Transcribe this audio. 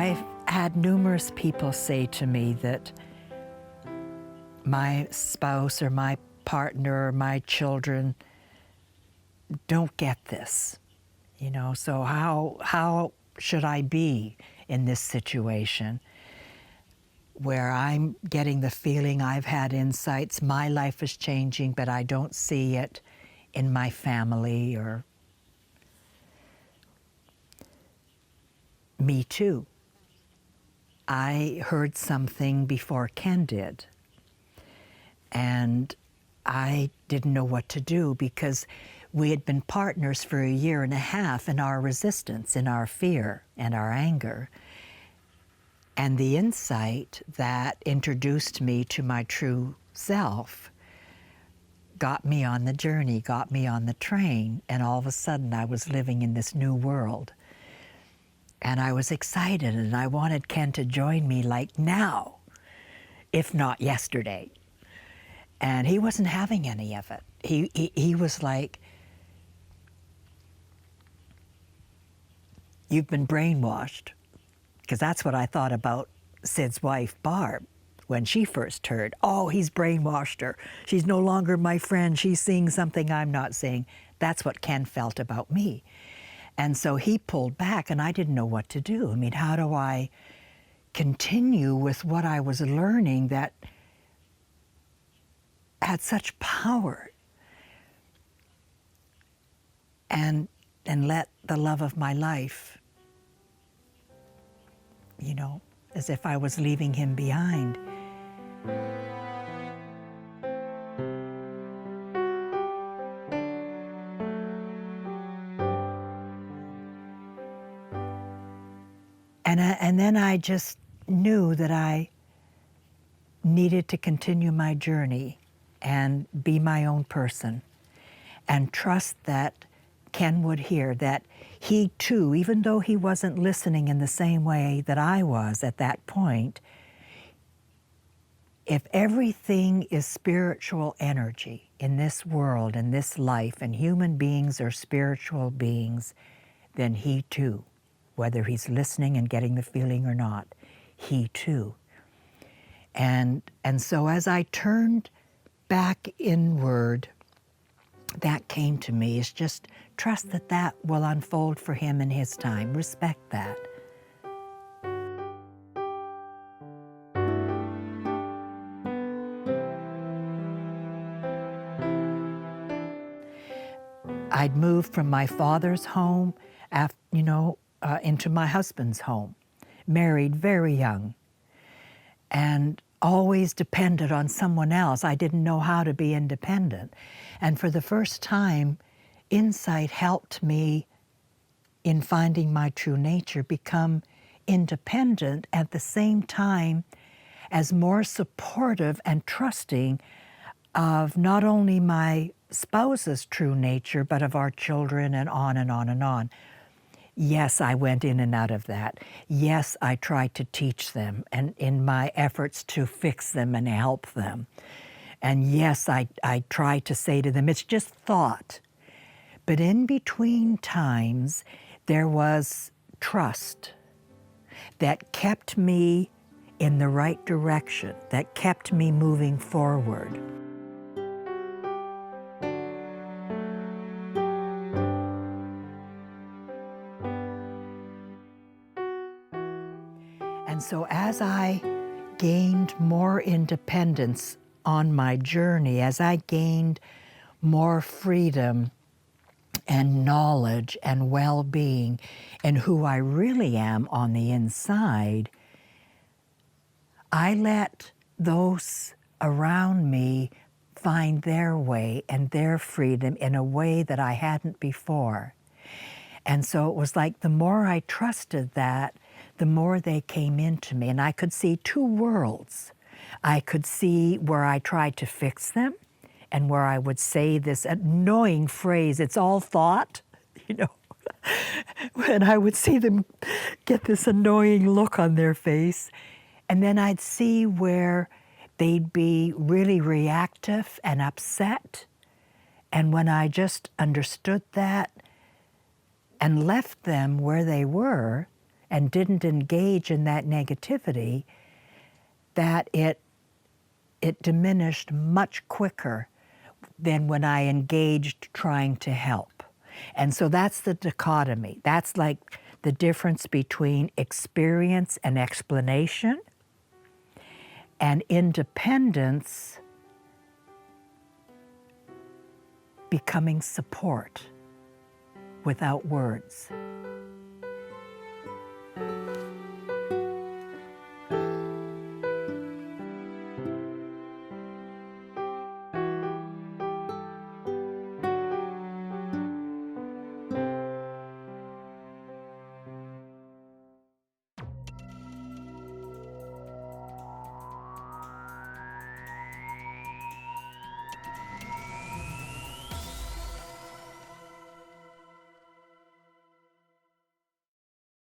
I've had numerous people say to me that my spouse or my partner or my children don't get this, you know, so how should I be in this situation where I'm getting the feeling I've had insights, my life is changing, but I don't see it in my family or me too. I heard something before Ken did, and I didn't know what to do because we had been partners for 1.5 years in our resistance, in our fear and our anger. And the insight that introduced me to my true self got me on the journey, got me on the train, and all of a sudden I was living in this new world. And I was excited, and I wanted Ken to join me like now, if not yesterday. And he wasn't having any of it. He was like, "You've been brainwashed," because that's what I thought about Sid's wife, Barb, when she first heard, "Oh, he's brainwashed her. She's no longer my friend. She's seeing something I'm not seeing." That's what Ken felt about me. And so he pulled back, and I didn't know what to do. I mean, how do I continue with what I was learning that had such power, and let the love of my life, you know, as if I was leaving him behind. And then I just knew that I needed to continue my journey and be my own person and trust that Ken would hear, that he too, even though he wasn't listening in the same way that I was at that point, if everything is spiritual energy in this world, in this life, and human beings are spiritual beings, then he too, whether he's listening and getting the feeling or not, he too. And so as I turned back inward, that came to me, is just trust that that will unfold for him in his time. Respect that. I'd moved from my father's home, into my husband's home, married very young, and always depended on someone else. I didn't know how to be independent. And for the first time, insight helped me in finding my true nature, become independent at the same time as more supportive and trusting of not only my spouse's true nature, but of our children, and on and on and on. Yes, I went in and out of that. Yes, I tried to teach them, and in my efforts to fix them and help them. And yes, I tried to say to them, it's just thought. But in between times, there was trust that kept me in the right direction, that kept me moving forward. And so as I gained more independence on my journey, as I gained more freedom and knowledge and well-being and who I really am on the inside, I let those around me find their way and their freedom in a way that I hadn't before. And so it was like the more I trusted that, the more they came into me, and I could see two worlds. I could see where I tried to fix them and where I would say this annoying phrase, "It's all thought," you know. And I would see them get this annoying look on their face. And then I'd see where they'd be really reactive and upset. And when I just understood that and left them where they were and didn't engage in that negativity, that it diminished much quicker than when I engaged trying to help. And so that's the dichotomy. That's like the difference between experience and explanation, and independence becoming support without words.